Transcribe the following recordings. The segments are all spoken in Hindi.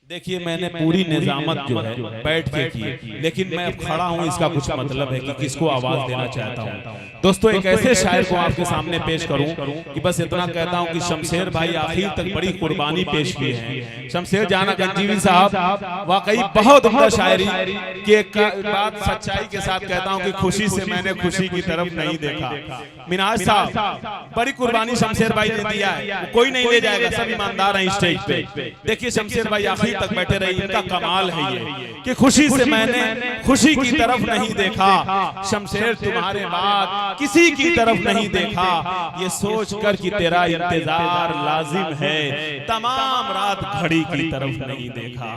देखिए मैंने पूरी निजामत जो है बैठ के की, लेकिन मैं अब खड़ा हूँ, इसका कुछ मतलब है कि किसको आवाज देना चाहता हूँ। दोस्तों एक ऐसे शायर को आपके सामने पेश करूं कि बस इतना कहता हूं कि शमशेर भाई आखिर तक बड़ी कुर्बानी पेश की है। शमशेर जहां गंजीवी साहब वाकई बहुत उम्दा शायरी की एक बात सच्चाई के साथ कहता हूं कि खुशी से मैंने खुशी की तरफ नहीं देखा। मिनाज साहब बड़ी कुर्बानी शमशेर भाई ने दिया है, कोई नहीं ले जाएगा, सब ईमानदार हैं स्टेज पे। देखिए शमशेर भाई आखिर तक बैठे रहे, इनका कमाल है ये कि खुशी से मैंने खुशी की तरफ नहीं देखा। शमशेर तुम्हारे बाद किसी की तरफ नहीं देखा, ये सोच कर कि तेरा इंतजार लाजिम है, तमाम रात घड़ी की तरफ नहीं देखा।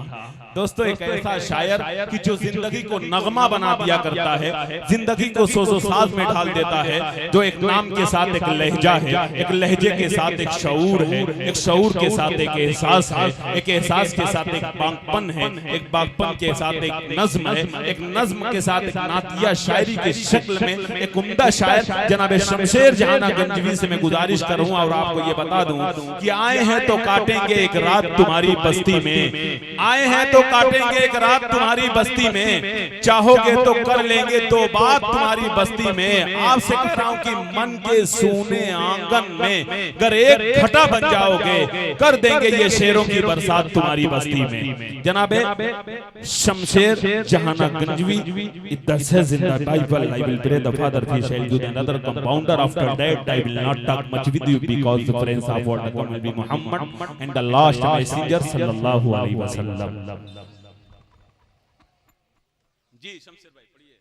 दोस्तों एक ऐसा शायर कि जो जिंदगी को नगमा बना दिया करता है, जिंदगी को सोजो साज में ढाल देता है, जो एक नाम के साथ एक लहजा है, एक लहजे के साथ एक शऊर है, एक शऊर के साथ एक एहसास है, एक एहसास के साथ एक बागपन है, एक बागपन के साथ एक नज्म है, एक नज्म के साथ एक नातिया शायरी की शक्ल में एक उम्दा शायर जनाब शमशेर जहां गंजवी से मैं गुजारिश करूं और आपको ये बता दूं कि आए हैं तो काटेंगे एक रात तुम्हारी बस्ती में, आए हैं तो काटेंगे एक रात तुम्हारी बस्ती में, चाहोगे तो कर लेंगे तो बात तुम्हारी बस्ती में। आपसे कह रहा हूं कि मन के सूने आंगन में अगर एक खटा बन जाओगे, कर देंगे ये शेरों की बरसात तुम्हारी बस्ती में। जनाबे शमशेर जहाना गंजवी इधर से जिंदा Bible I will pray the father he shall do another compounder after that I will not talk much with you because the friends of what the will be Muhammad and the last messenger sallallahu alaihi wasallam। जी शमशेर भाई पढ़िए।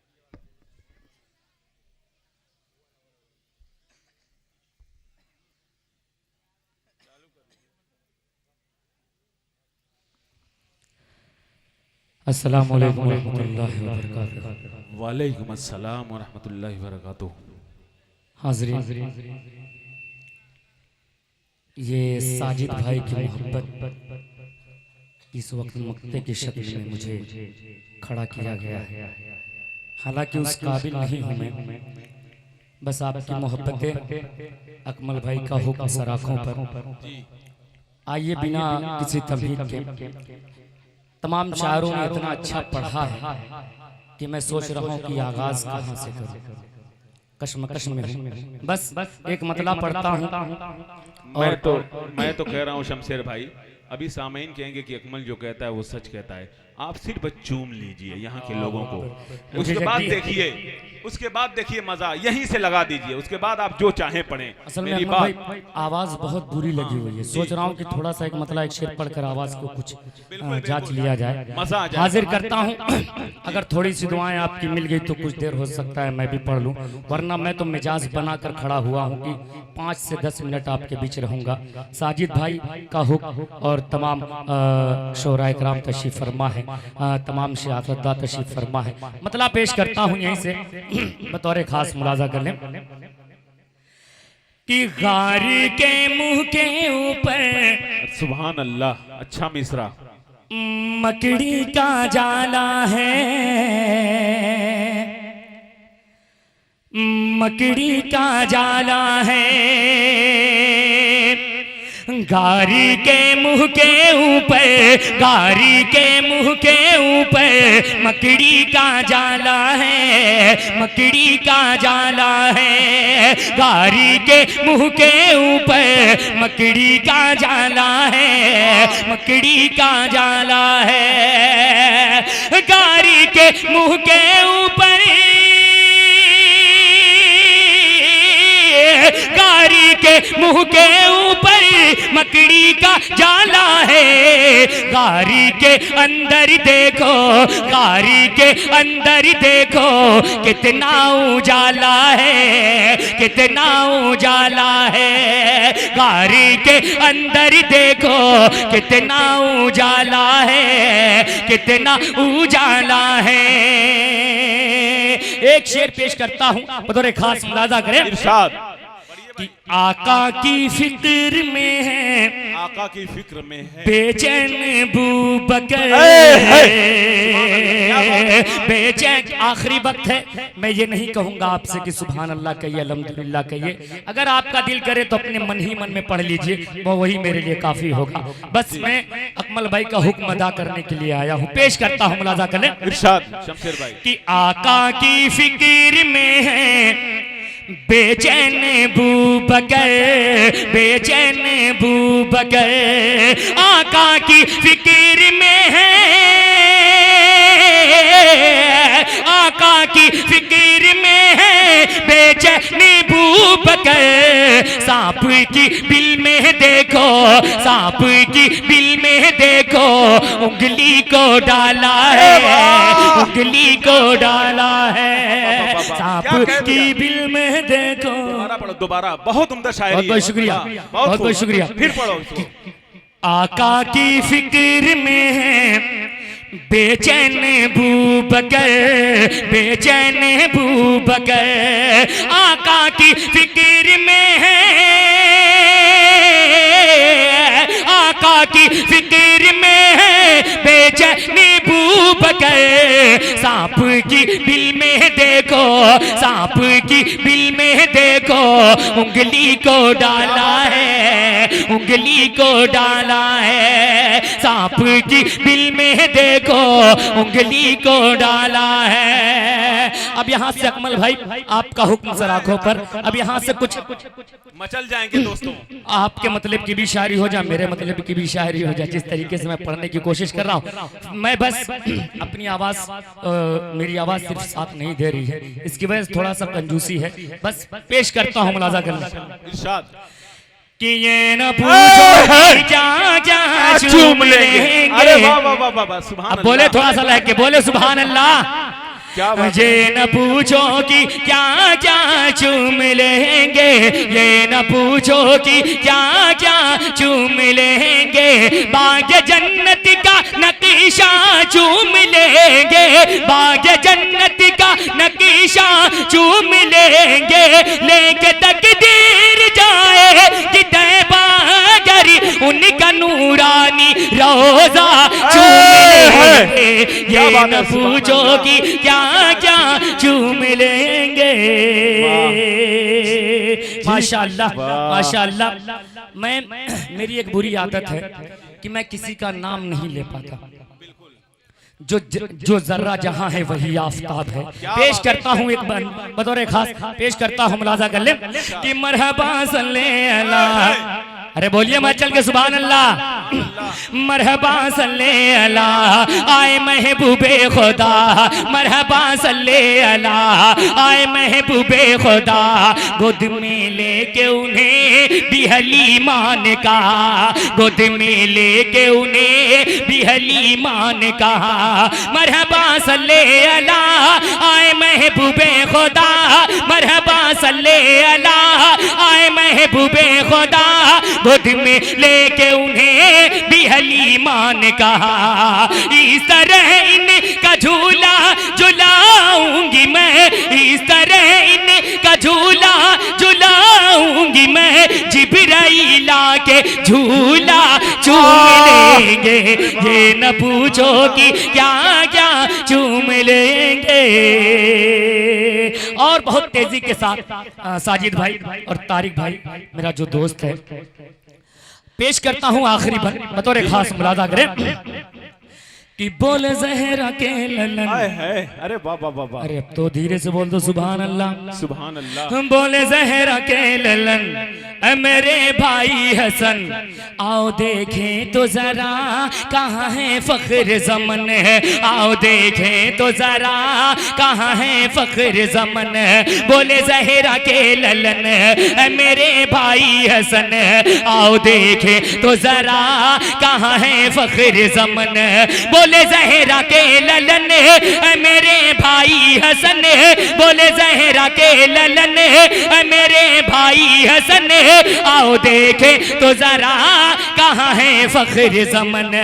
अस्सलामु अलैकुम रहमतुल्लाहि व बरकातुहू। वालेकुम अस्सलाम व रहमतुल्लाहि व बरकातुहू। हाज़रीन, ये साजिद भाई की मोहब्बत इस वक्त मक्ते की शक्ल में मुझे खड़ा किया गया है। हालांकि उस काबिल नहीं हूँ मैं, बस आपकी मोहब्बतें अकमल भाई का हुक्म सराखों पर। आइए बिना किसी तमहीद के, तमाम शायरों ने इतना अच्छा पढ़ा है कि मैं सोच रहा हूँ कि आगाज कहाँ से करूँ, कश्मकश में हूँ। बस एक मतला पढ़ता हूँ। मैं तो कह रहा हूँ शमशेर भाई, अभी सामईन कहेंगे कि अकमल जो कहता है वो सच कहता है, आप सिर्फ चूम लीजिए यहाँ के लोगों को, उसके बाद देखिए मजा यहीं से लगा दीजिए, उसके बाद आप जो चाहें पढ़ें। असल में भाई आवाज बहुत बुरी लगी हुई है, सोच रहा हूँ कि थोड़ा सा एक मतलब एक शेर पढ़कर आवाज को कुछ जांच लिया जाए। हाजिर करता हूँ, अगर थोड़ी सी दुआएं आपकी मिल गई तो कुछ देर हो सकता है मैं भी पढ़ लूँ, वरना मैं तो मिजाज बनाकर खड़ा हुआ हूँ कि 5 से 10 मिनट आपके बीच रहूंगा। साजिद भाई का हुक्म और तमाम शोराए कराम तशरीफ फरमा है, तमाम शियाफतदा तशरीफ फरमा है। मतलब पेश करता हूँ यहीं से बतौर खास मुलाजा कर लें कि गार के मुंह के ऊपर सुभान अल्लाह, अच्छा मिसरा, मकड़ी का जाला है, मकड़ी का जाला है, गारी के मुंह के ऊपर, गारी के मुंह के ऊपर मकड़ी का जाला है, मकड़ी का जाला है, गारी के मुंह के ऊपर मकड़ी का जाला है, मकड़ी का जाला है, गारी के मुंह के ऊपर, गारी के मुंह के ऊपर मकड़ी का जाला है, गारी के अंदर देखो, गारी के अंदर देखो कितना उजाला है, कितना उजाला है, गारी के अंदर देखो कितना उजाला है, कितना उजाला है। एक शेर पेश करता हूं, बतौर खास मुलाजा करें। इरशाद कि आका की फिक्र में है, आका की फिक्र में है बेचैन बूबकर, बेचैन। आखिरी वक्त है, मैं ये नहीं कहूंगा आपसे कि सुभान अल्लाह कहिए, अल्हम्दुलिल्लाह कहिए। अगर आपका दिल करे तो अपने मन ही मन में पढ़ लीजिए, वो वही मेरे लिए काफी होगा। बस मैं अकमल भाई का हुक्म अदा करने के लिए आया हूँ, पेश करता हूँ, मुलाजा करें। इरशाद शमशेर भाई। कि आका की फिक्र में है, बेचैन बूबकर, बेचैन बूबकर, आका की फिक्र में है, आका की फिक्र में है, बेचैन बूबकर। सांप की बिल में देखो, सांप की बिल में देखो, उंगली को डाला है, उंगली को डाला है, सांप की बिल में देखो। दोबारा पढ़ो, दोबारा। बहुत उम्दा शायरी है। बहुत बहुत शुक्रिया, बहुत बहुत शुक्रिया। फिर पढ़ो। आका की फिक्र में है, बेचैन बूबकर, बेचैन बूबकर, आका की फिक्र में है, आका की फिक्र में है, बेचैन बूबकर। सांप की बिल में देखो, सांप की बिल में देखो, उंगली को डाला है, उंगली को डाला है, सांप की बिल में देखो, उंगली को डाला है। अब यहाँ से अकमल भाई आपका हुक्म सर आंखों पर, अब यहाँ से कुछ मचल जाएंगे दोस्तों। आपके मतलब की भी शायरी हो जाए, मेरे मतलब की भी शायरी हो जाए, जिस तरीके से मैं पढ़ने की कोशिश कर रहा हूँ। मैं बस अपनी आवाज, मेरी आवाज सिर्फ साथ नहीं दे रही है, इसकी वजह से थोड़ा सा कंजूसी है, बस पेश करता हूँ, मुलाजा करना। इरशाद कि ये न पूछो क्या क्या चूम लेंगे। अरे वाह वाह वाह वाह वाह, सुभान अब बोले, थोड़ा सा लहके बोले, सुभान अल्लाह। क्या मुझे न पूछो कि क्या क्या चूम लेंगे, ये न पूछो कि क्या क्या चूम लेंगे, बाग जन्नत का नकीशा चूम लेंगे, बाग जन्नत का नकीशा चूम लेंगे, लेके तकदीर जाए कि तैबा गरी, उनका नूरानी रोजा चूम लेंगे, ये न पूछो कि क्या क्या चूम लेंगे। माशाअल्लाह माशाअल्लाह। मैं, मेरी एक बुरी आदत है कि मैं किसी का नाम नहीं ले पाता, जो जर्रा जहां है वही आफताब है। पेश करता हूं एक बतौर खास, पेश करता हूं, मुलाजा कर ले कि मरहबा सल्ले अला, अरे बोलिए मत चल के सुभान अल्लाह। मरहबा सल्ले अला आए महबूबे खुदा, मरहबा सल्ले अला आए महबूबे खुदा, गोद में लेके उन्हें भी हलीमान कहा, गोद में लेके उन्हें भी हलीमान कहा, मरहबा सल्ले अला आए महबूबे खुदा, मरहबा सल्ले अला आए महबूबे खुदा, गोद में लेके उन्हें भी हलीमान कहा, इस तरह इनका झूला झुलाऊंगी मैं, इस तरह इनका झूला झुलाऊंगी मैं, जिब्राइला के झूला चूम लेंगे, ये न पूछो कि क्या क्या चूम लेंगे। और बहुत तेजी के साथ साजिद भाई और तारिक भाई मेरा जो दोस्त है, पेश करता हूं आखिरी बतौर खास, मुलाजा करें कि बोले जहरा के ललन। अरे वाह वाह वाह वाह, अरे अब तो धीरे से बोल दो, सुभान अल्लाह सुभान अल्लाह। बोले जहरा के ललन ए मेरे भाई हसन, आओ देखें तो जरा कहाँ है फख्र ज़मन है, आओ देखें तो जरा कहाँ है फख्र ज़मन है, बोले जहरा के ललन ए मेरे भाई हसन, आओ देखें तो जरा कहाँ है फख्र ज़मन, बोले बोले जहरा के ललन मेरे भाई हसन, बोले जहरा के ललन मेरे भाई हसन, आओ देखे तो जरा कहाँ है फख्र ज़मन,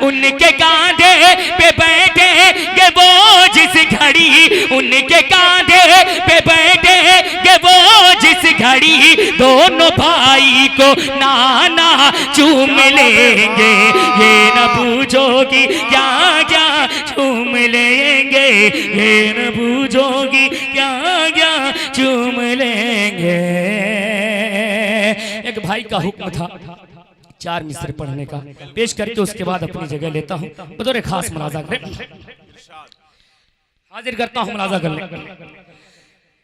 उनके कांधे पे बैठे के वो जिस घड़ी, उनके कांधे पे बैठे के वो जिस घड़ी, दोनों भाई को नाना चूम लेंगे, ये न पूछोगी क्या क्या चूम लेंगे, ये न पूछोगी क्या क्या चूम लेंगे। एक भाई का हुक्म था 4 मिसरे पढ़ने का, पेश करके उसके बाद अपनी जगह लेता हूँ, बतौर खास मुलाजा करें, हाजिर करता हूँ मुलाजा करने।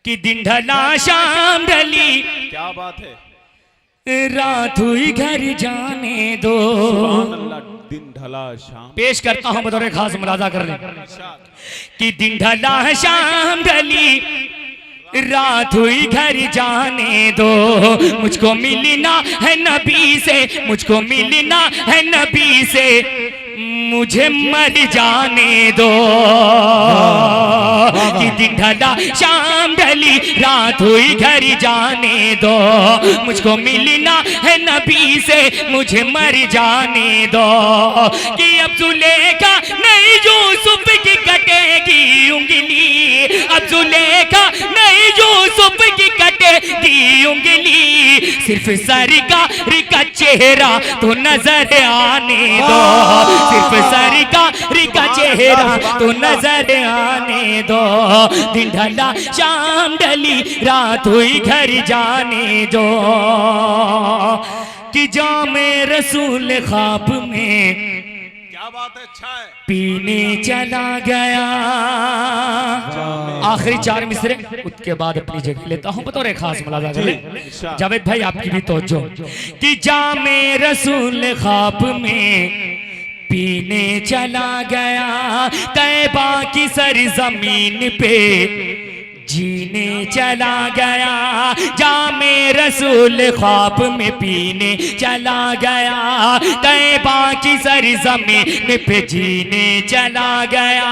कि दिन ढला शाम ढली, क्या बात है, रात हुई घर जाने दो, सुभान अल्लाह, दिन ढला शाम। पेश करता हूँ बतौर खास मुलाजा करने। कि दिन ढला शाम ढली, रात हुई घर जाने दो, मुझको मिलना है नबी से, मुझको मिलना है नबी से, मुझे मर जाने दो। कि दिन ढला शाम ढली, रात हुई घर जाने दो, मुझको मिलना है नबी से, मुझे मर जाने दो। कि अब जुलेखा नहीं यूसुफ की कटेगी उंगली, अब जुलेखा नहीं यूसुफ की कटेगी उंगली, सिर्फ सरकार का चेहरा तो नजर आने दो, सिर्फ सरकार का चेहरा तो नजर आने दो। दिन ढला शाम ढली, रात हुई घर जाने दो। कि जामे रसूल ख्वाब में, क्या बात है, अच्छा है, पीने चला गया। आखिरी 4 मिसरे, उसके बाद अपनी जगह लेता हूँ बतौर खास मुलाजा करें। जावेद भाई आपकी भी तवज्जो। कि जामे रसूल ख्वाब में पीने चला गया, तैबा की सरजमीन पे जीने चला गया, जामे रसूल ख्वाब में पीने चला गया, तैबा की सरजमीन पे जीने चला गया,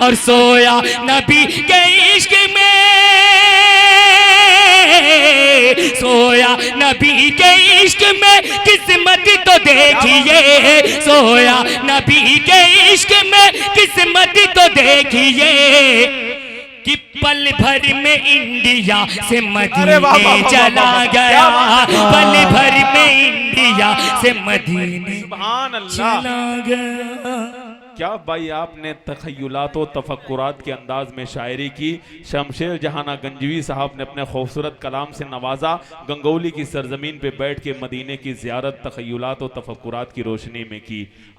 और सोया नबी के इश्क में, सोया नबी के इश्क में, किस्मत तो देखिए, सोया नबी के इश्क में, किस्मत तो देखिए, कि पल भर में इंडिया से मदीने चला गया, पल भर में इंडिया से मदीने चला गया। क्या भाई आपने तखय्युलात व तफक्कुरात के अंदाज में शायरी की। शमशेर जहाना गंजवी साहब ने अपने खूबसूरत कलाम से नवाजा। गंगौली की सरजमीन पे बैठ के मदीने की ज़ियारत तखय्युलात व तफक्कुरात की रोशनी में की।